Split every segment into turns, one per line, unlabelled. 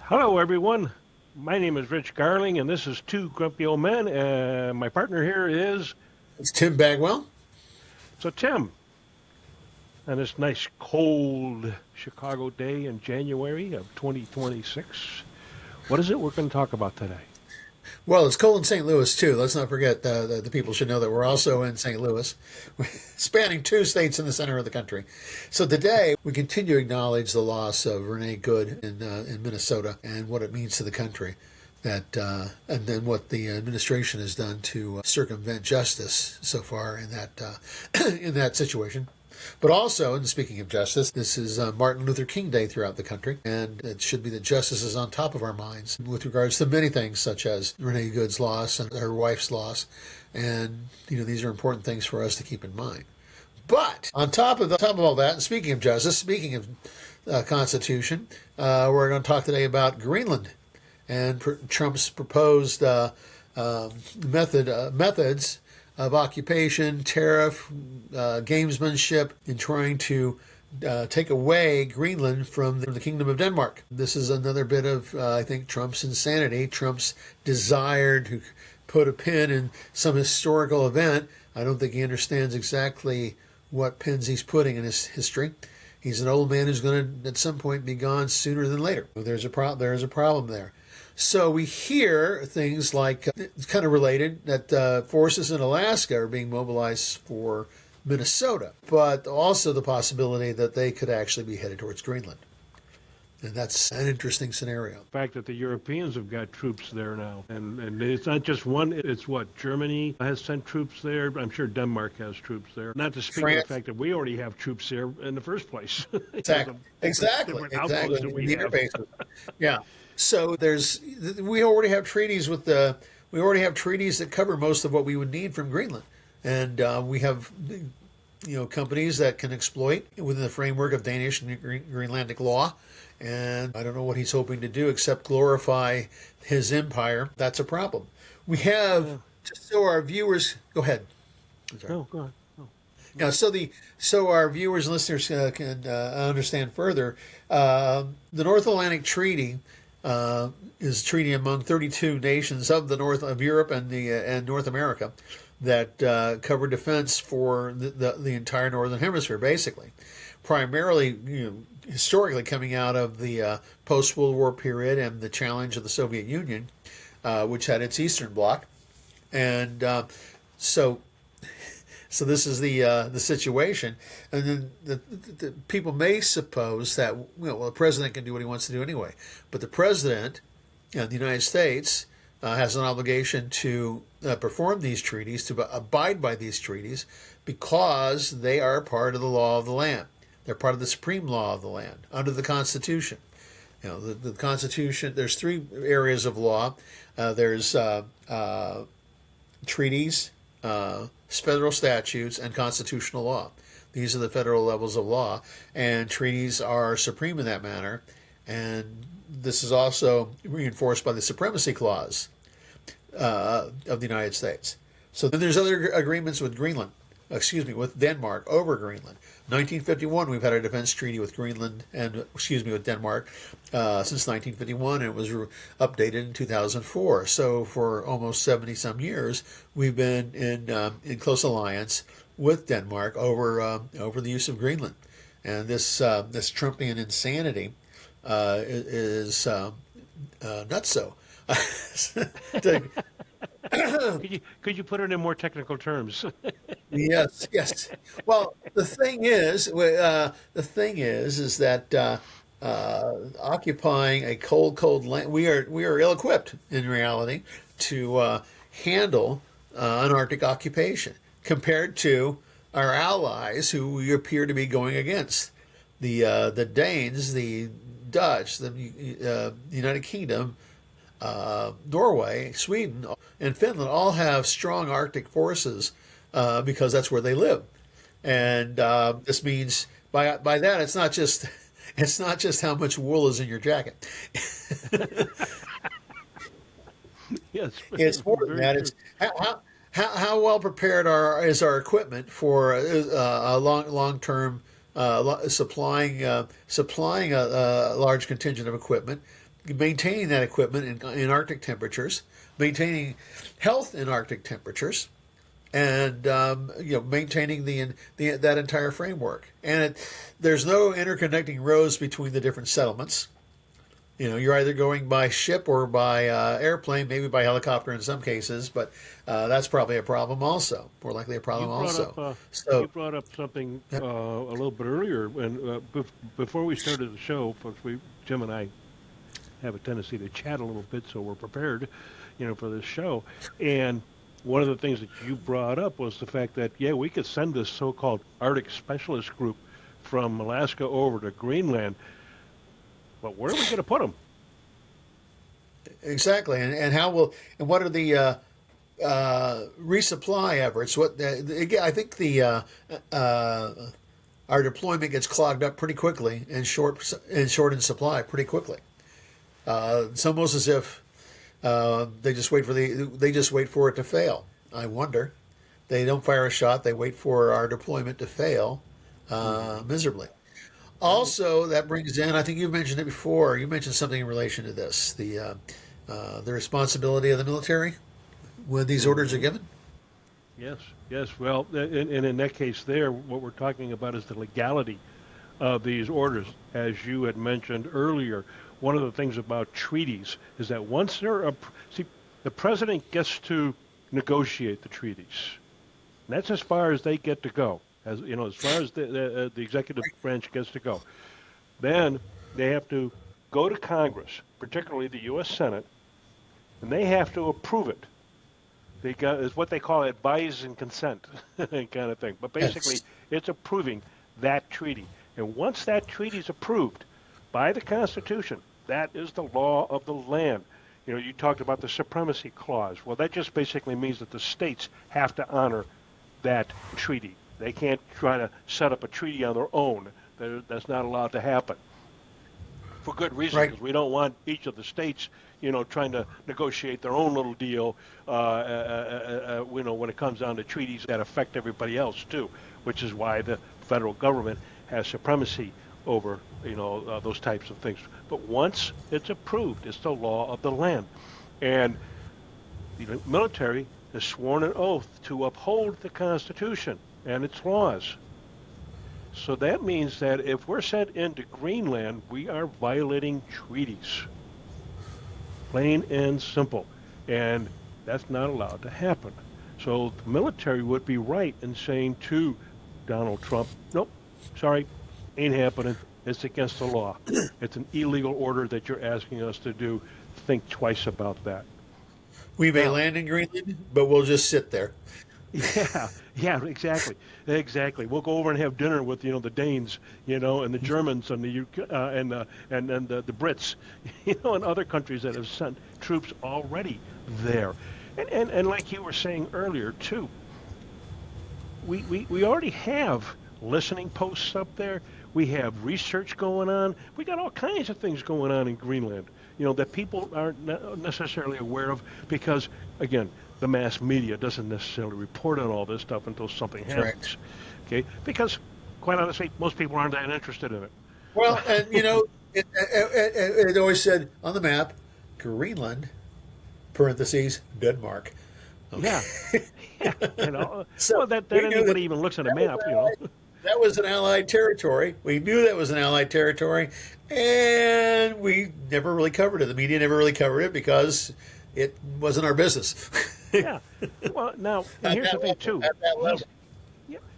Hello, everyone. My name is Rich Garling, and this is Two Grumpy Old Men. My partner here is
It's Tim Bagwell.
Tim. On this nice, cold Chicago day in January of 2026. What is it we're going to talk about today?
Well, it's cold in St. Louis too. Let's not forget the people should know that we're also in St. Louis, spanning two states in the center of the country. So today we continue to acknowledge the loss of Renee Good in Minnesota and what it means to the country. And then what the administration has done to circumvent justice so far in that in that situation. But also, and speaking of justice, this is Martin Luther King Day throughout the country, and it should be that justice is on top of our minds with regards to many things, such as Renee Good's loss and her wife's loss, and these are important things for us to keep in mind. But on top of all that, and speaking of justice, speaking of Constitution, we're going to talk today about Greenland and Trump's proposed methods of occupation, tariff, gamesmanship in trying to take away Greenland from the Kingdom of Denmark. This is another bit of, I think, Trump's insanity, Trump's desire to put a pin in some historical event. I don't think he understands exactly what pins he's putting in his history. He's an old man who's going to, at some point, be gone sooner than later. There's a problem there. So we hear things like, kind of related, that forces in Alaska are being mobilized for Minnesota, but also the possibility that they could actually be headed towards Greenland. And that's an interesting scenario.
The fact that the Europeans have got troops there now. And it's not just one, it's what? Germany has sent troops there. I'm sure Denmark has troops there. Not to speak of the fact that we already have troops there in the first place.
Exactly.
That we have.
Yeah. So we already have treaties that cover most of what we would need from Greenland, and we have companies that can exploit within the framework of Danish and Greenlandic law. And I don't know what he's hoping to do except glorify his empire. That's a problem. We have, just so our viewers, go ahead.
No, go ahead.
Yeah, so our viewers and listeners can understand further, the North Atlantic Treaty is a treaty among 32 nations of the north of Europe and North America that cover defense for the entire northern hemisphere, basically, primarily historically coming out of the post-World War period and the challenge of the Soviet Union, which had its Eastern Bloc, and so this is the situation. And then the people may suppose that the president can do what he wants to do anyway, but the president of the United States has an obligation to perform these treaties, to abide by these treaties, because they are part of the law of the land. They're part of the supreme law of the land under the Constitution. The Constitution. There's three areas of law. There's treaties, federal statutes, and constitutional law. These are the federal levels of law, and treaties are supreme in that manner. And this is also reinforced by the Supremacy Clause of the United States. So then there's other agreements with with Denmark over Greenland. 1951, we've had a defense treaty with Greenland with Denmark since 1951, and it was updated in 2004. So for almost 70 some years, we've been in close alliance with Denmark over the use of Greenland, and this Trumpian insanity is nutso.
Could you put it in more technical terms?
Yes. Well, the thing is that occupying a cold land, we are ill-equipped in reality to handle an Arctic occupation compared to our allies who we appear to be going against. The Danes, the Dutch, the United Kingdom, Norway, Sweden, and Finland all have strong Arctic forces because that's where they live. And this means by that it's not just how much wool is in your jacket.
Yes,
it's more than that. It's how well prepared is our equipment for a long term supplying a large contingent of equipment maintaining that equipment in Arctic temperatures, maintaining health in Arctic temperatures, and maintaining that entire framework. And there's no interconnecting roads between the different settlements. You're either going by ship or by airplane, maybe by helicopter in some cases, but that's probably a problem also. More likely a problem also.
You brought up something a little bit earlier, and before we started the show, folks, Jim and I have a tendency to chat a little bit, so we're prepared, for this show. And one of the things that you brought up was the fact that, we could send this so-called Arctic specialist group from Alaska over to Greenland. But where are we going to put them?
Exactly, and what are the resupply efforts? I think our deployment gets clogged up pretty quickly and short in supply pretty quickly. It's almost as if they just wait for it to fail. I wonder. They don't fire a shot. They wait for our deployment to fail miserably. Also, that brings in, I think you mentioned it before, you mentioned something in relation to this, the responsibility of the military when these orders are given?
Yes. Well, and in that case there, what we're talking about is the legality of these orders. As you had mentioned earlier, one of the things about treaties is that once they're the president gets to negotiate the treaties. And that's as far as they get to go. As far as the executive branch gets to go, then they have to go to Congress, particularly the U.S. Senate, and they have to approve it. It's what they call advise and consent kind of thing. But basically, it's approving that treaty. And once that treaty is approved by the Constitution, that is the law of the land. You talked about the supremacy clause. Well, that just basically means that the states have to honor that treaty. They can't try to set up a treaty on their own. That's not allowed to happen. For good reason, because we don't want each of the states, trying to negotiate their own little deal, when it comes down to treaties that affect everybody else too, which is why the federal government has supremacy over, those types of things. But once it's approved, it's the law of the land. And the military has sworn an oath to uphold the Constitution and its laws. So that means that if we're sent into Greenland, we are violating treaties. Plain and simple. And that's not allowed to happen. So the military would be right in saying to Donald Trump, nope, sorry, ain't happening. It's against the law. It's an illegal order that you're asking us to do. Think twice about that.
We may land in Greenland, but we'll just sit there.
Yeah, exactly. We'll go over and have dinner with the Danes, and the Germans and the the Brits, and other countries that have sent troops already there, and like you were saying earlier too, we already have listening posts up there. We have research going on. We got all kinds of things going on in Greenland, that people aren't necessarily aware of because, again, the mass media doesn't necessarily report on all this stuff until something happens.
Correct.
Okay? Because, quite honestly, most people aren't that interested in it.
Well, and it always said on the map, Greenland, parentheses, Denmark. Okay.
Yeah. So that anybody even looks at a map,
That was an Allied territory. We knew that was an Allied territory, and we never really covered it. The media never really covered it because it wasn't our business.
Yeah. Well, now, and here's the thing, too.
At that level.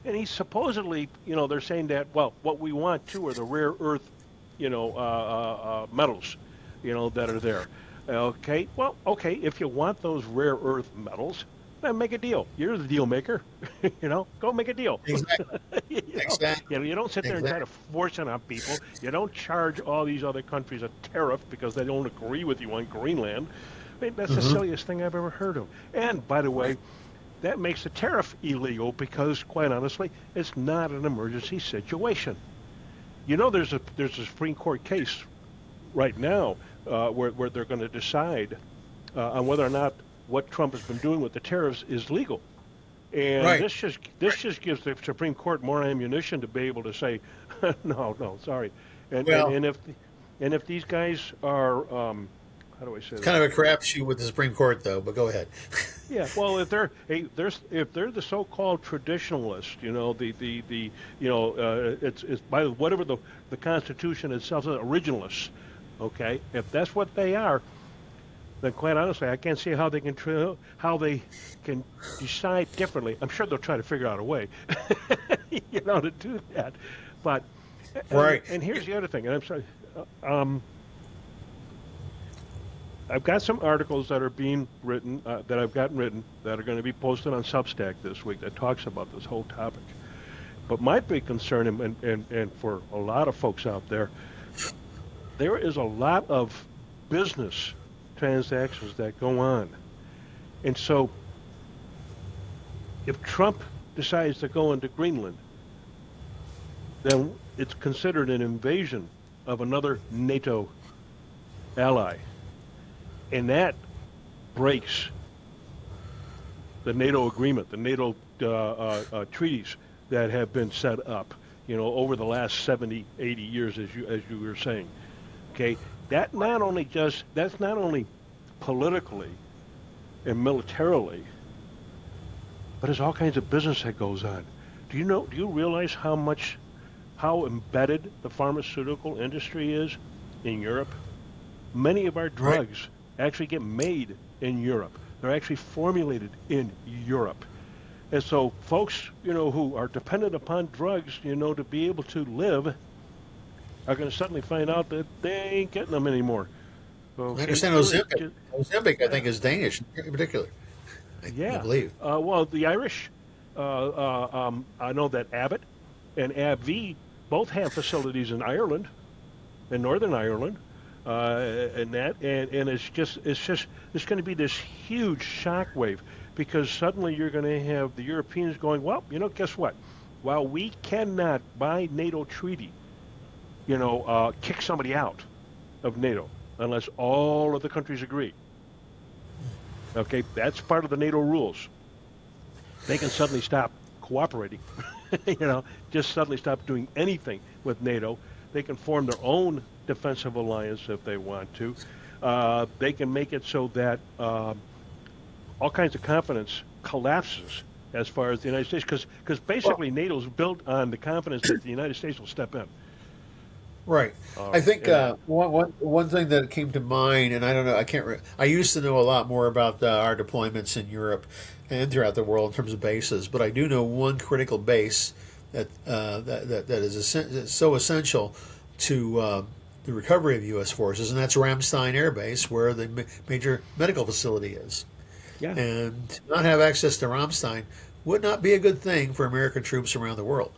And he's supposedly, they're saying that, well, what we want, too, are the rare earth, metals, that are there. Okay. Well, okay, if you want those rare earth metals, then make a deal. You're the deal maker. Go make a deal.
Exactly.
You don't sit there and try to force it on people. You don't charge all these other countries a tariff because they don't agree with you on Greenland. I mean, that's the silliest thing I've ever heard of. And, by the way, that makes the tariff illegal because, quite honestly, it's not an emergency situation. There's a Supreme Court case right now where they're going to decide on whether or not what Trump has been doing with the tariffs is legal. And this just gives the Supreme Court more ammunition to be able to say, no, sorry. And And if these guys are, how do I say
It's
this?
kind of a crapshoot with the Supreme Court, though. But go ahead.
Yeah, well, if they're the so-called traditionalists, it's by whatever the Constitution itself says, originalists. Okay, if that's what they are, then quite honestly, I can't see how they can decide differently. I'm sure they'll try to figure out a way, to do that. But
Right.
and here's the other thing, and I'm sorry. Um, I've got some articles that are being written, that I've gotten written, that are going to be posted on Substack this week that talks about this whole topic. But my big concern, and for a lot of folks out there, there is a lot of business transactions that go on. And so if Trump decides to go into Greenland, then it's considered an invasion of another NATO ally. And that breaks the NATO agreement, the NATO treaties that have been set up, over the last 70, 80 years, as you were saying. Okay, that's not only politically and militarily, but there's all kinds of business that goes on. Do you realize how embedded the pharmaceutical industry is in Europe? Many of our drugs actually get made in Europe. They're actually formulated in Europe. And so folks, who are dependent upon drugs, to be able to live, are going to suddenly find out that they ain't getting them anymore.
I understand Ozempic. Ozempic, I think, is Danish in particular. I believe.
Well, the Irish, I know that Abbott and AbbVie both have facilities in Ireland, in Northern Ireland. And it's going to be this huge shockwave, because suddenly you're going to have the Europeans going, well, guess what? While we cannot, by NATO treaty, kick somebody out of NATO unless all of the countries agree. Okay, that's part of the NATO rules. They can suddenly stop cooperating, just suddenly stop doing anything with NATO. They can form their own defensive alliance if they want to. They can make it so that all kinds of confidence collapses as far as the United States, because basically NATO is built on the confidence that the United States will step in.
Right. I think one thing that came to mind, and I don't know, I used to know a lot more about our deployments in Europe and throughout the world in terms of bases, but I do know one critical base that is so essential to the recovery of U.S. forces, and that's Ramstein Air Base, where the major medical facility is.
Yeah.
And to not have access to Ramstein would not be a good thing for American troops around the world.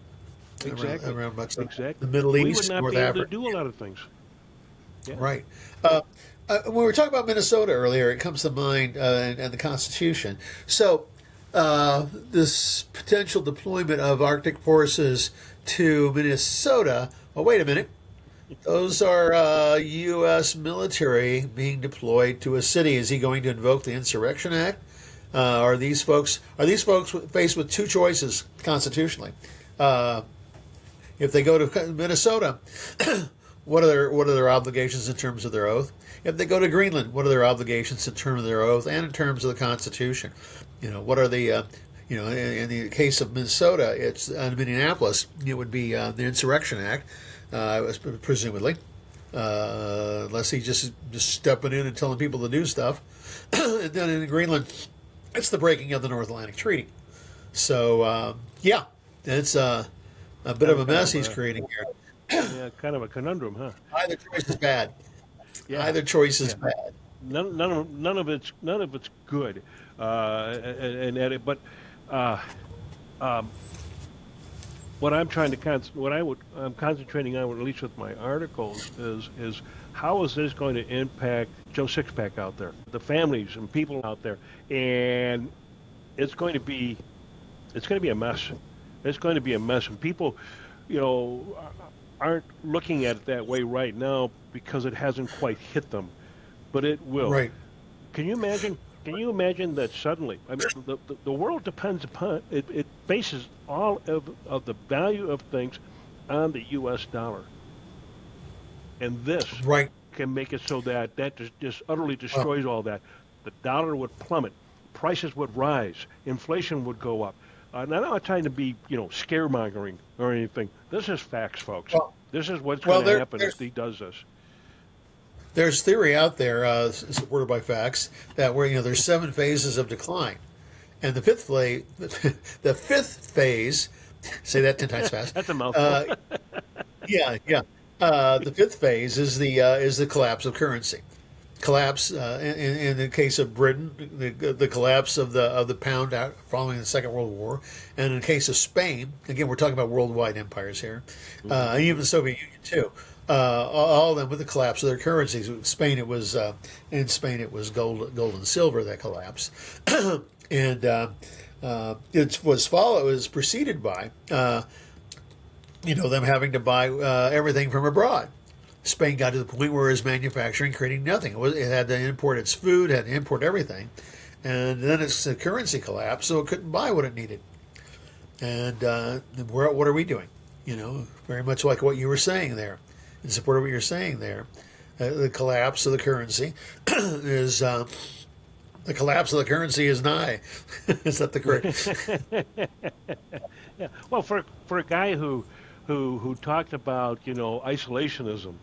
Exactly.
Around much
exactly.
The Middle East,
we would not
North
be able
Africa.
to do a lot of things. Yeah.
Right. When we were talking about Minnesota earlier, it comes to mind and the Constitution. So this potential deployment of Arctic forces to Minnesota. Well, wait a minute. Those are U.S. military being deployed to a city. Is he going to invoke the Insurrection Act? Are these folks faced with two choices constitutionally? If they go to Minnesota, what are their obligations in terms of their oath? If they go to Greenland, what are their obligations in terms of their oath and in terms of the Constitution? What are the in the case of Minnesota, it's Minneapolis. It would be the Insurrection Act. Presumably, unless he's just stepping in and telling people to do stuff. And then in Greenland, it's the breaking of the North Atlantic Treaty. So, it's a bit of a mess he's creating here.
Yeah, kind of a conundrum, huh?
Either choice is bad.
Yeah.
Either choice is bad.
None of it's good. What I'm trying to I'm concentrating on, at least with my articles, is how is this going to impact Joe Sixpack out there, the families and people out there, and it's going to be a mess. It's going to be a mess, and people, aren't looking at it that way right now because it hasn't quite hit them, but it will.
Right.
Can you imagine? Can you imagine that suddenly? I mean, the world depends upon it. It bases all of the value of things on the U.S. dollar. And this
Right.
can make it so that just utterly destroys all that. The dollar would plummet, prices would rise, inflation would go up. Now, I'm not trying to be, scaremongering or anything. This is facts, folks.
Well,
This is what's
well,
going to happen if he does this.
there's theory out there, supported by facts, that there's 7 phases of decline, and the fifth phase, say that 10 times fast.
That's a mouthful.
Yeah, yeah. The fifth phase is the collapse of currency. Collapse in the case of Britain, the collapse of the pound following the Second World War, and in the case of Spain, again we're talking about worldwide empires here, and even the Soviet Union too. All of them with the collapse of their currencies. In Spain it was gold and silver that collapsed, and it was preceded by them having to buy everything from abroad. Spain got to the point where it was manufacturing, creating nothing. It had to import its food, had to import everything, and then its currency collapsed, so it couldn't buy what it needed. And what are we doing? Very much like what you were saying there, in support of what you're saying there. The collapse of the currency is nigh. Is that the correct?
Yeah. Well, for a guy who talked about isolationism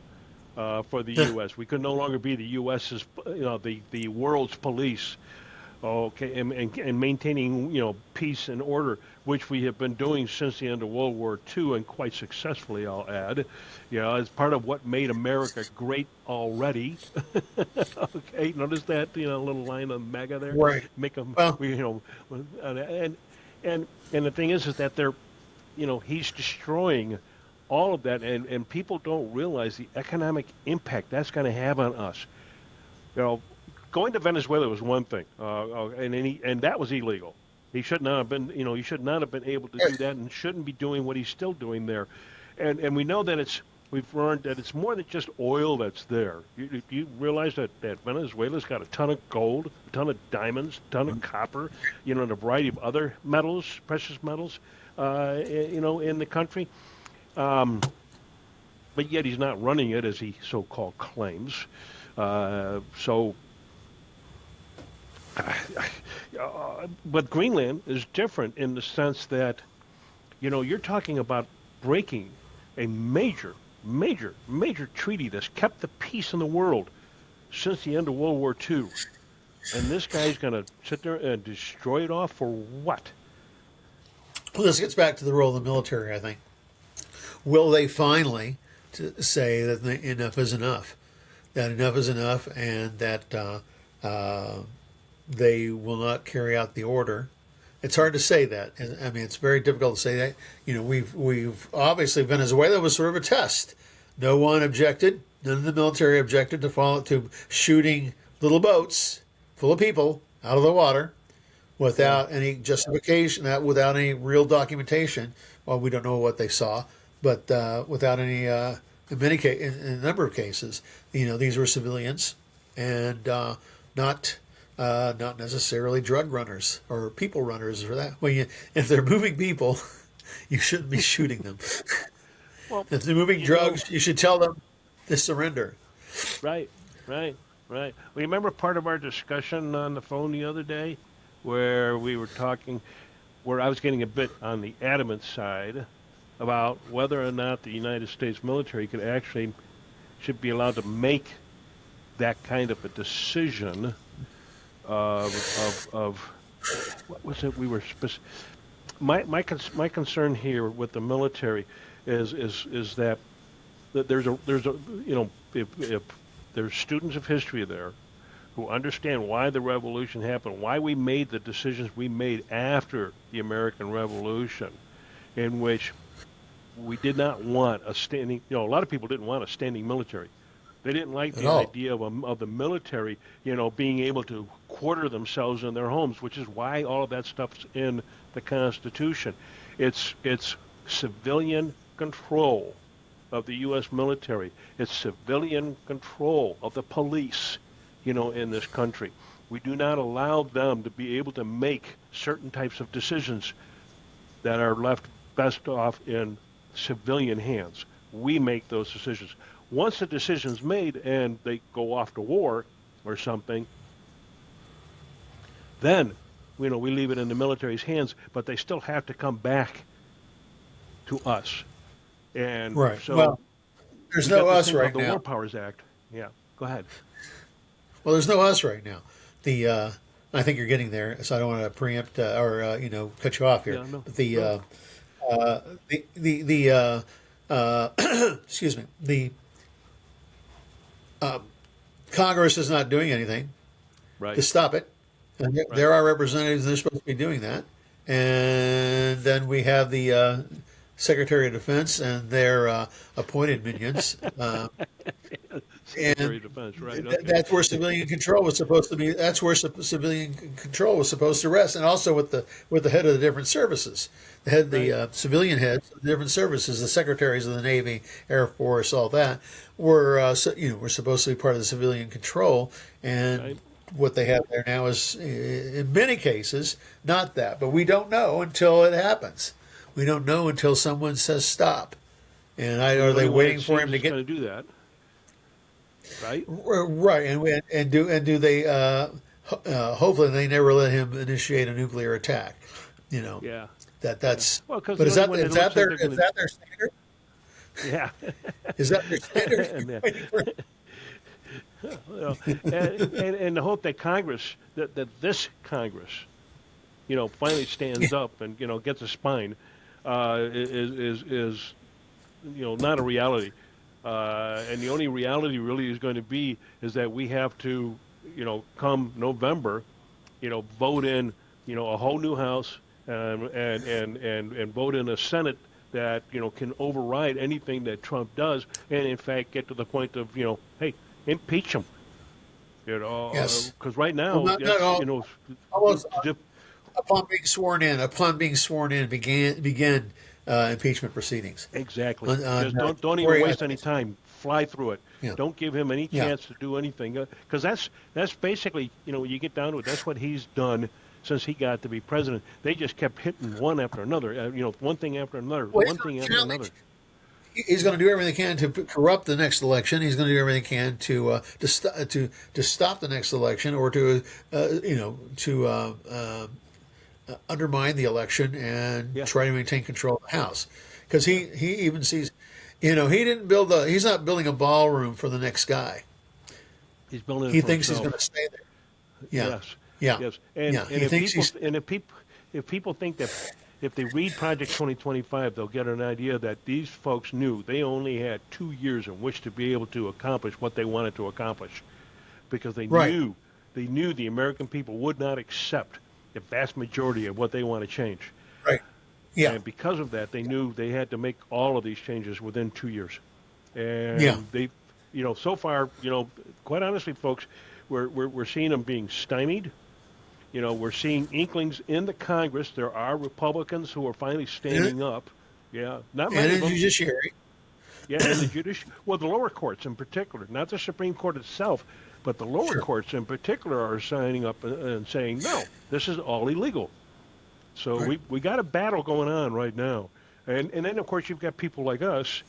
for the U.S., we could no longer be the U.S.'s the world's police. Okay, and maintaining peace and order, which we have been doing since the end of World War II, and quite successfully, I'll add. As part of what made America great already. Okay, notice that little line on MAGA there.
Right.
Make them,
Well,
and the thing is that they're, he's destroying all of that, and people don't realize the economic impact that's going to have on us. Going to Venezuela was one thing, and that was illegal. He should not have been, he should not have been able to do that, and shouldn't be doing what he's still doing there. And we know that we've learned that it's more than just oil that's there. You realize that Venezuela's got a ton of gold, a ton of diamonds, a ton of copper, and a variety of other metals, precious metals, in the country. But yet he's not running it as he so-called claims. But Greenland is different in the sense that, you're talking about breaking a major treaty that's kept the peace in the world since the end of World War II. And this guy's going to sit there and destroy it off for what?
Well, this gets back to the role of the military, I think. Will they finally say that enough is enough? That enough is enough, and that they will not carry out the order. It's hard to say that. I mean, it's very difficult to say that. We've obviously, Venezuela was sort of a test. No one objected. None of the military objected to shooting little boats full of people out of the water without any justification, without any real documentation. Well, we don't know what they saw, but without any, in a number of cases, these were civilians and not necessarily drug runners or people runners for that. Well, if they're moving people, you shouldn't be shooting them.
Well,
if they're moving drugs, you should tell them to surrender.
Right. Remember part of our discussion on the phone the other day where we were talking, where I was getting a bit on the adamant side about whether or not the United States military should be allowed to make that kind of a decision of what was it we were my concern here with the military is that there's a if there's students of history there who understand why the revolution happened, why we made the decisions we made after the American Revolution, in which we did not want a standing, a lot of people didn't want a standing military. They didn't like the idea of the military, being able to quarter themselves in their homes, which is why all of that stuff's in the Constitution. It's civilian control of the U.S. military. It's civilian control of the police, in this country. We do not allow them to be able to make certain types of decisions that are left best off in civilian hands. We make those decisions. once the decision's made and they go off to war or something, then we leave it in the military's hands, but they still have to come back to us. And
right.
so
Well, there's no us right
the
now.
War Powers Act. Yeah, go ahead.
Well, there's no us right now. I think you're getting there, so I don't want to preempt or cut you off here.
Yeah, no.
But excuse me, the Congress is not doing anything
Right.
to stop it. And there are representatives, and they're supposed to be doing that. And then we have the Secretary of Defense and their appointed minions.
Secretary of Defense, right? Okay.
That's where civilian control was supposed to be. That's where civilian control was supposed to rest, and also with the head of the different services, the civilian heads of the different services, the secretaries of the Navy, Air Force, all that were supposed to be part of the civilian control, and
Right.
what they have there now is, in many cases, not that. But we don't know until it happens. We don't know until someone says stop, and are they waiting for him to get
going to do that? Right.
Right, and do they? Hopefully, they never let him initiate a nuclear attack.
Yeah.
That's.
Well, 'cause
but is
the only one
that
that looks like
their
they're
standard?
Yeah.
Is that their standard?
And the hope that Congress, that this Congress, finally stands up and gets a spine, is not a reality. And the only reality really is going to be is that we have to, come November, vote in, a whole new House and vote in a Senate that can override anything that Trump does, and in fact get to the point of hey, impeach him.
Yes.
Because right now,
Well, not all. Almost
to-
upon being sworn in, began impeachment proceedings.
exactly.
On,
Just don't even waste any time. Fly through it.
Yeah.
Don't give him any
Yeah.
chance to do anything, because that's basically when you get down to it, that's what he's done since he got to be president. They just kept hitting one after another. One thing after another.
Well,
one thing after another.
He's going to do everything he can to corrupt the next election. He's going to do everything he can to stop the next election, or to undermine the election and try to maintain control of the House. Because he even sees, he's not building a ballroom for the next guy.
He's building.
He thinks he's going to stay there. Yeah.
Yes.
Yeah.
Yes. And,
Yeah.
and if people think that if they read Project 2025, they'll get an idea that these folks knew they only had 2 years in which to be able to accomplish what they wanted to accomplish, because they knew the American people would not accept the vast majority of what they want to change.
Right. Yeah.
And because of that, they knew they had to make all of these changes within 2 years. And they, so far, quite honestly, folks, we're seeing them being stymied. We're seeing inklings in the Congress. There are Republicans who are finally standing up. Yeah, not many
And
of
the
them.
judiciary.
Yeah, and the judiciary. Well, the lower courts in particular, not the Supreme Court itself, but the lower courts in particular are signing up and saying, no, this is all illegal. So we got a battle going on right now. And then, of course, you've got people like us,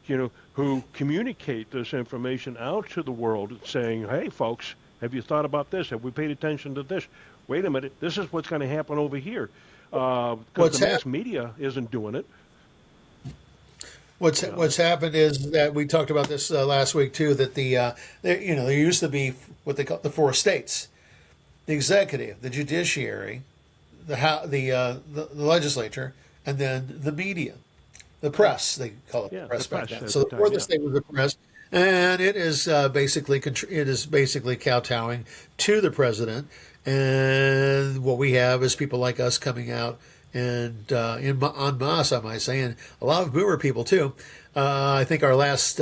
who communicate this information out to the world saying, hey, folks, have you thought about this? Have we paid attention to this? Wait a minute, this is what's going to happen over here. Because the mass media isn't doing it.
What's happened is that we talked about this last week too. That there used to be what they call the four states: the executive, the judiciary, the legislature, and then the media, the press. They call it the press back then. So the fourth state was the press, and it is basically kowtowing to the president. And what we have is people like us coming out and en masse, I might say, and a lot of boomer people too. I think our last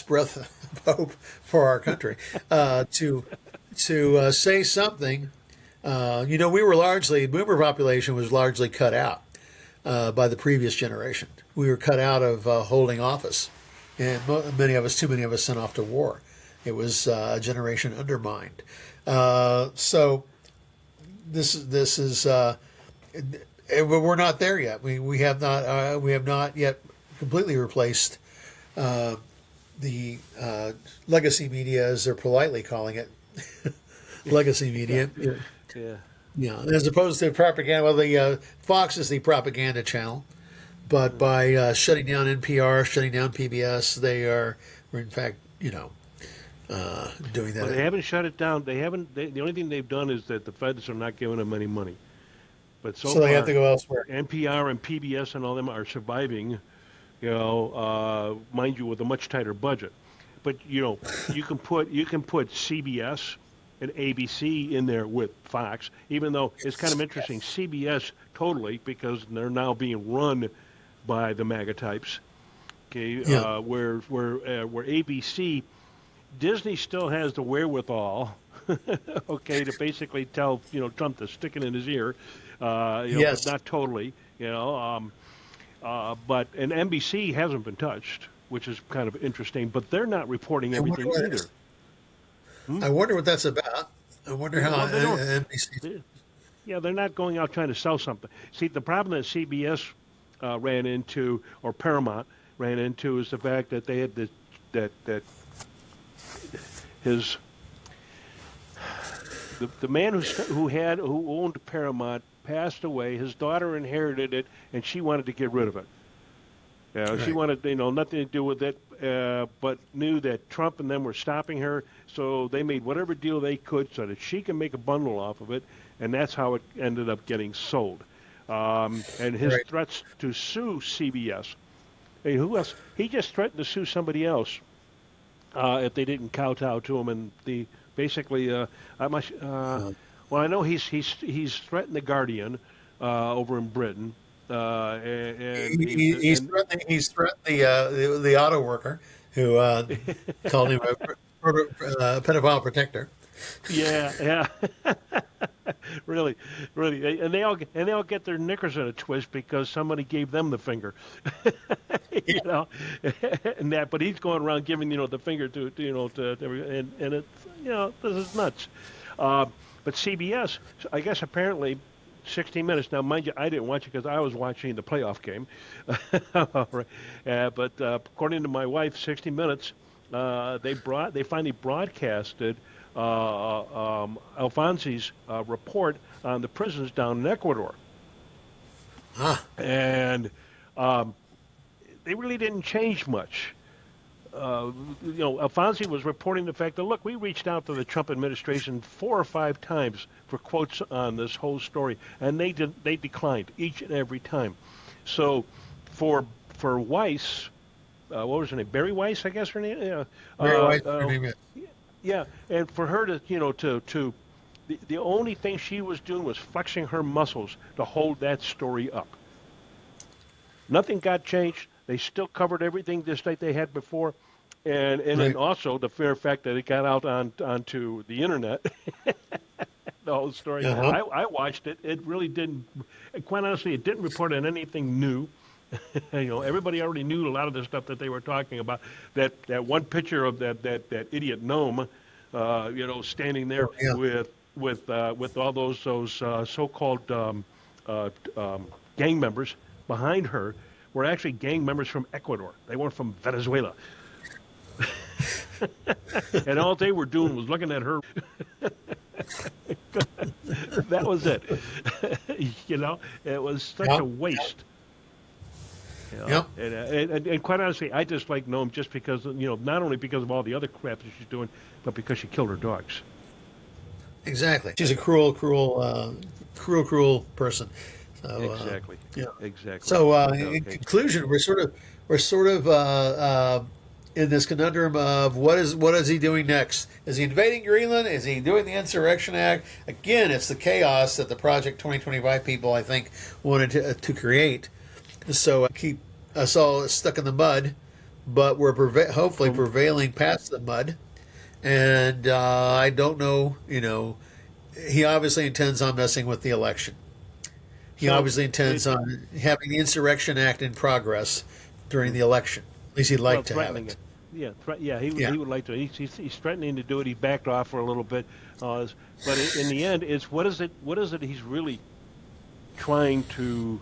breath of hope for our country to say something. Boomer population was largely cut out by the previous generation. We were cut out of holding office, and too many of us sent off to war. It was a generation undermined. So this is we're not there yet. We have not yet completely replaced the legacy media, as they're politely calling it, legacy media. Yeah.
Yeah.
Yeah, as opposed to propaganda. Well, the Fox is the propaganda channel, but by shutting down NPR, shutting down PBS, they are, in fact, doing that.
Well, they haven't shut it down. They haven't. The only thing they've done is that the feds are not giving them any money. But so
So they have
far,
to go elsewhere.
NPR and PBS and all them are surviving. Mind you, with a much tighter budget. But you can put CBS and ABC in there with Fox, even though it's kind of interesting. CBS totally, because they're now being run by the MAGA types. Okay,
Yeah.
Where ABC, Disney still has the wherewithal, okay, to basically tell Trump to stick it in his ear,
Yes.
but not totally, but and NBC hasn't been touched, which is kind of interesting. But they're not reporting
I wonder
everything
what
either.
I wonder what that's about. I wonder how
Well, they don't.
NBC.
Yeah, they're not going out trying to sell something. See, the problem that CBS ran into, or Paramount ran into, is the fact that they had that his the man who owned Paramount passed away. His daughter inherited it, and she wanted to get rid of it. She
Right.
wanted, nothing to do with it, but knew that Trump and them were stopping her, so they made whatever deal they could so that she can make a bundle off of it, and that's how it ended up getting sold. And his
Right.
threats to sue CBS. Hey, who else? He just threatened to sue somebody else if they didn't kowtow to him, and well, I know he's threatened the Guardian over in Britain.
He's threatened the auto worker who called him a pedophile protector.
Yeah, yeah. Really, really, and they all get their knickers in a twist because somebody gave them the finger, you know, and that. But he's going around giving the finger to and it's this is nuts. But CBS, I guess apparently 60 Minutes. Now, mind you, I didn't watch it because I was watching the playoff game. But according to my wife, 60 Minutes, they finally broadcasted Alfonsi's report on the prisons down in Ecuador, and they really didn't change much. Alfonsi was reporting the fact that, look, we reached out to the Trump administration 4 or 5 times for quotes on this whole story, and they declined each and every time. So for Weiss, what was her name? Barry Weiss, I guess her name. Yeah.
Very white, her name is.
Yeah, and for her to the only thing she was doing was flexing her muscles to hold that story up. Nothing got changed. They still covered everything just like they had before, and then also the fair fact that it got out onto the internet, the whole story. I watched it. It really didn't. Quite honestly, it didn't report on anything new. Everybody already knew a lot of the stuff that they were talking about. That one picture of that idiot gnome, standing there with all those so-called gang members behind her were actually gang members from Ecuador. They weren't from Venezuela. And all they were doing was looking at her. That was it. It was such a waste. And quite honestly, I dislike Noam just because, not only because of all the other crap that she's doing, but because she killed her dogs.
Exactly. She's a cruel person. So,
Exactly. Exactly.
So, in conclusion, we're sort of in this conundrum of what is he doing next? Is he invading Greenland? Is he doing the Insurrection Act? Again, it's the chaos that the Project 2025 people, I think, wanted to create. So keep us all stuck in the mud, but we're hopefully prevailing past the mud. And I don't know, he obviously intends on messing with the election. He obviously intends on having the Insurrection Act in progress during the election. At least he'd like to have it.
He would like to. He's threatening to do it. He backed off for a little bit, but in the end, it's what is it he's really trying to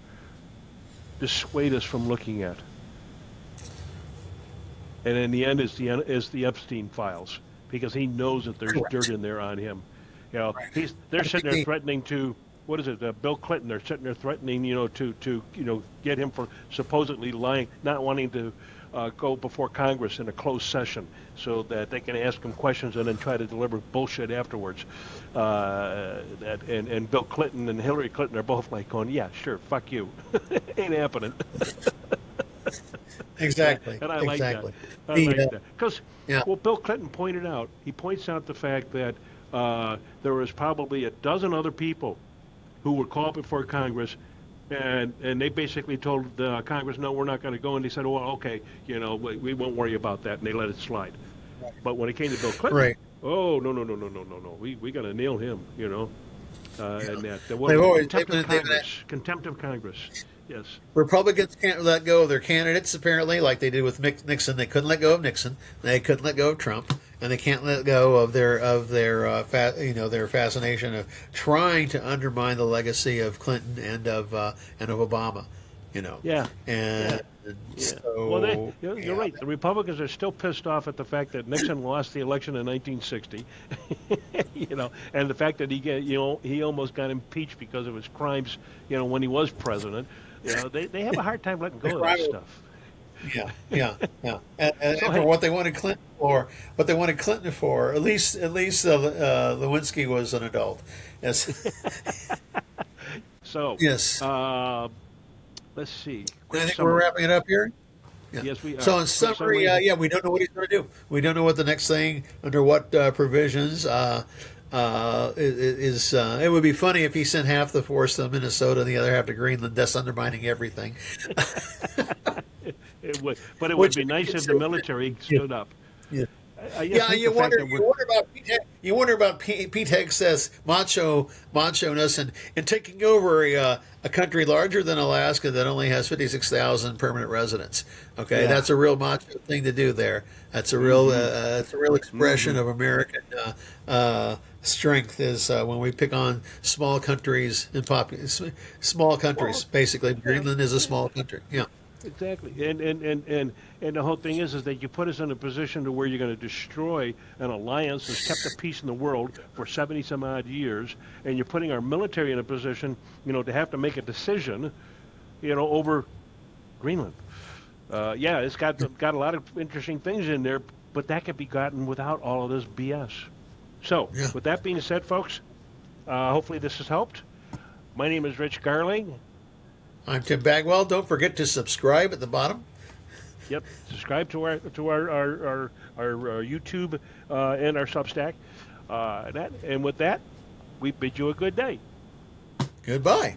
dissuade us from looking at? And in the end, is the Epstein files, because he knows that there's
Correct.
dirt in there on him. You know,
Right.
they're
I think
sitting there threatening to, what is it, Bill Clinton? They're sitting there threatening, to get him for supposedly lying, not wanting to go before Congress in a closed session, so that they can ask him questions and then try to deliver bullshit afterwards. And Bill Clinton and Hillary Clinton are both like going, yeah, sure, fuck you, ain't happening.
Exactly.
And I like
Exactly.
that. I
The,
like that. Because,
yeah.
well, Bill Clinton pointed out, he points out the fact that there was probably a dozen other people who were called before Congress, and they basically told Congress, no, we're not going to go. And they said, well, okay, we won't worry about that, and they let it slide. But when it came to Bill Clinton,
Right.
oh, no. We got to nail him, and that.
They've always
Contempt of Congress. Yes.
Republicans can't let go of their candidates, apparently, like they did with Nixon. They couldn't let go of Nixon. They couldn't let go of Trump, and they can't let go of their fascination of trying to undermine the legacy of Clinton and of Obama.
Yeah.
And
Yeah.
so
Well, you're right. The Republicans are still pissed off at the fact that Nixon lost the election in 1960, and the fact that he almost got impeached because of his crimes, when he was president. They have a hard time letting go of that stuff.
Yeah. And for what they wanted Clinton for, at least Lewinsky was an adult. Yes.
So
Yes.
Let's see.
I think we're wrapping it up here. Yeah.
Yes, we are.
So in summary, we don't know what he's going to do. We don't know what the next thing, under what provisions. It would be funny if he sent half the force to Minnesota and the other half to Greenland, thus undermining everything.
It would, but it would be nice if the military stood up.
Yeah.
You
wonder about Pete Hegseth's macho-ness and taking over a country larger than Alaska that only has 56,000 permanent residents. Okay, that's a real macho thing to do there. That's a real expression of American strength is when we pick on small countries small countries. Basically, Greenland is a small country. Yeah.
Exactly, and the whole thing is that you put us in a position to where you're going to destroy an alliance that's kept the peace in the world for 70 some odd years, and you're putting our military in a position, to have to make a decision, over Greenland. It's got a lot of interesting things in there, but that could be gotten without all of this BS. So, with that being said, folks, hopefully this has helped. My name is Rich Garling.
I'm Tim Bagwell. Don't forget to subscribe at the bottom.
Yep, subscribe to our YouTube and our Substack. And with that, we bid you a good day.
Goodbye.